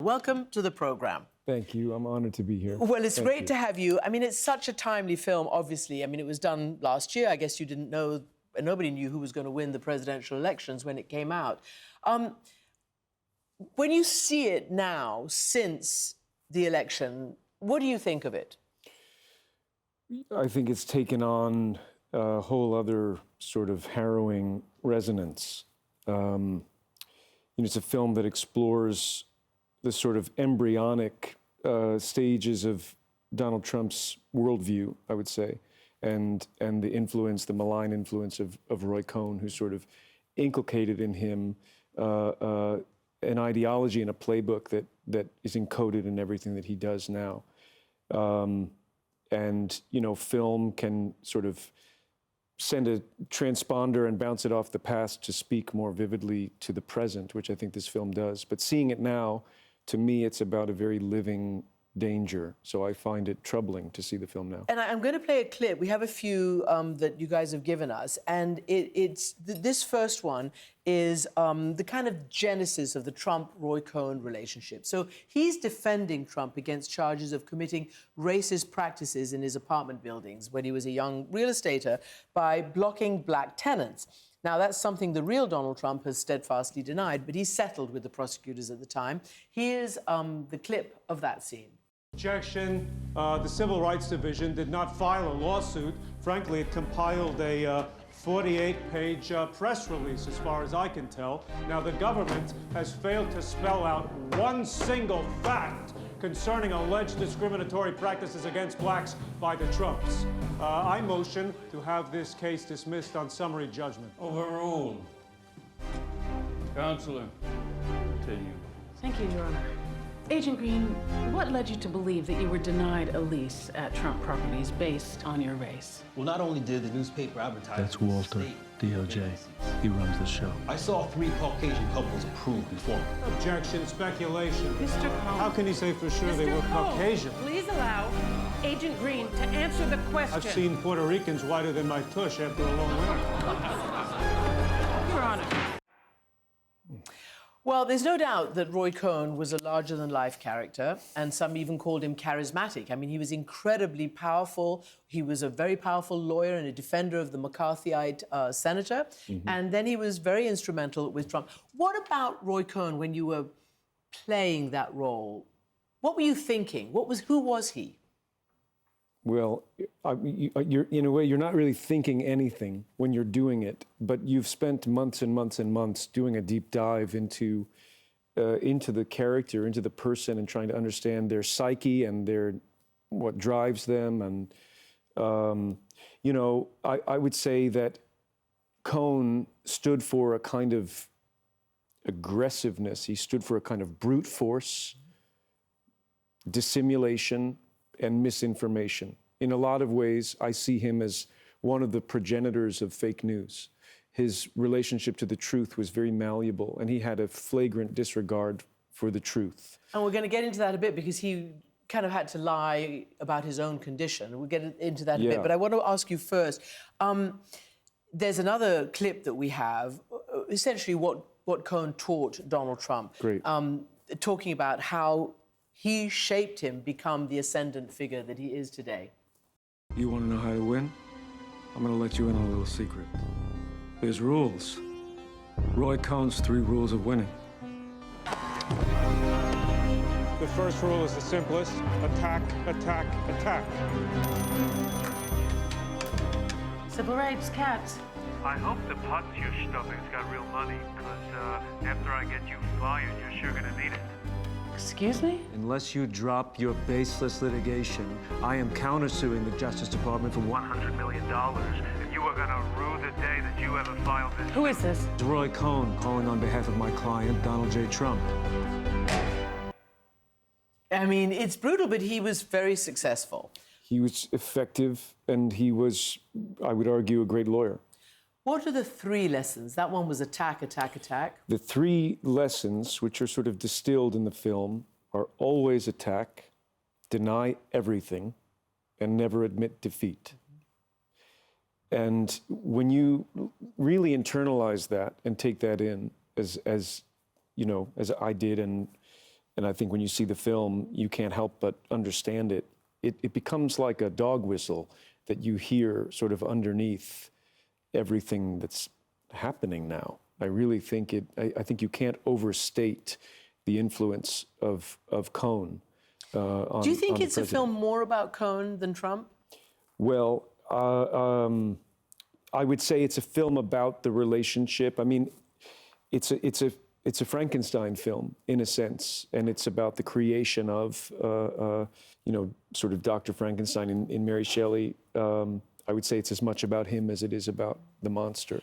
Welcome to the program. Thank you. I'm honored to be here. Well, it's Thank great you. to have you. I mean, it's such a timely film, obviously. I mean, it was done last year. I guess you didn't know, nobody knew who was going to win the presidential elections when it came out. When you see it now, since the election, what do you think of it? I think it's taken on a whole other sort of harrowing resonance. It's a film that explores the sort of embryonic stages of Donald Trump's worldview, I would say, and the influence, the malign influence of Roy Cohn, who sort of inculcated in him an ideology and a playbook that is encoded in everything that he does now. And, film can sort of send a transponder and bounce it off the past to speak more vividly to the present, which I think this film does. But seeing it now, to me, it's about a very living danger. So I find it troubling to see the film now. And I'm going to play a clip. We have a few that you guys have given us. And this first one is the kind of genesis of the Trump-Roy Cohn relationship. So he's defending Trump against charges of committing racist practices in his apartment buildings when he was a young real estater by blocking black tenants. Now, that's something the real Donald Trump has steadfastly denied, but he settled with the prosecutors at the time. Here's the clip of that scene. Objection. The Civil Rights Division did not file a lawsuit. Frankly, it compiled a 48-page press release, as far as I can tell. Now, the government has failed to spell out one single fact concerning alleged discriminatory practices against blacks by the Trumps. I motion to have this case dismissed on summary judgment. Overruled. Counselor, continue. Thank you, Your Honor. Agent Green, what led you to believe that you were denied a lease at Trump Properties based on your race? Well, not only did the newspaper advertise... That's Walter, DOJ. He runs the show. I saw 3 Caucasian couples approved before me. Objection, speculation. Mr. Cohn. How can you say for sure they were Caucasian? Please allow Agent Green to answer the question. I've seen Puerto Ricans whiter than my tush after a long winter. Your Honor. Well, there's no doubt that Roy Cohn was a larger-than-life character, and some even called him charismatic. I mean, he was incredibly powerful. He was a very powerful lawyer and a defender of the McCarthyite senator, and then he was very instrumental with Trump. What about Roy Cohn when you were playing that role? What were you thinking? Who was he? Well, you're, in a way, you're not really thinking anything when you're doing it, but you've spent months and months and months doing a deep dive into the character, into the person, and trying to understand their psyche and what drives them. And, I would say that Cohn stood for a kind of aggressiveness. He stood for a kind of brute force, dissimulation, and misinformation. In a lot of ways, I see him as one of the progenitors of fake news. His relationship to the truth was very malleable, and he had a flagrant disregard for the truth. And we're going to get into that a bit, because he kind of had to lie about his own condition. We'll get into that a bit, but I want to ask you first. There's another clip that we have, essentially what Cohn taught Donald Trump. Great. Talking about how he shaped him become the ascendant figure that he is today. You want to know how to win? I'm going to let you in on a little secret. There's rules. Roy Cohn's 3 rules of winning. The first rule is the simplest. Attack, attack, attack. Civil rights, cats. I hope the pots you're stuffing's got real money, because after I get you fired, you're sure gonna need it. Excuse me? Unless you drop your baseless litigation, I am countersuing the Justice Department for $100 million, and you are gonna rue the day that you ever filed this. Who is this? Roy Cohn calling on behalf of my client, Donald J. Trump. I mean, it's brutal, but he was very successful. He was effective, and he was, I would argue, a great lawyer. What are the 3 lessons? That one was attack, attack, attack. The 3 lessons, which are sort of distilled in the film, are always attack, deny everything, and never admit defeat. And when you really internalize that and take that in, as I did, and and I think when you see the film, you can't help but understand it. It becomes like a dog whistle that you hear sort of underneath everything that's happening now. I really think I think you can't overstate the influence of Cohn. On, Do you think on the it's a president. film more about Cohn than Trump? Well, I would say it's a film about the relationship. I mean, it's a Frankenstein film in a sense, and it's about the creation of sort of Dr. Frankenstein in Mary Shelley. I would say it's as much about him as it is about the monster.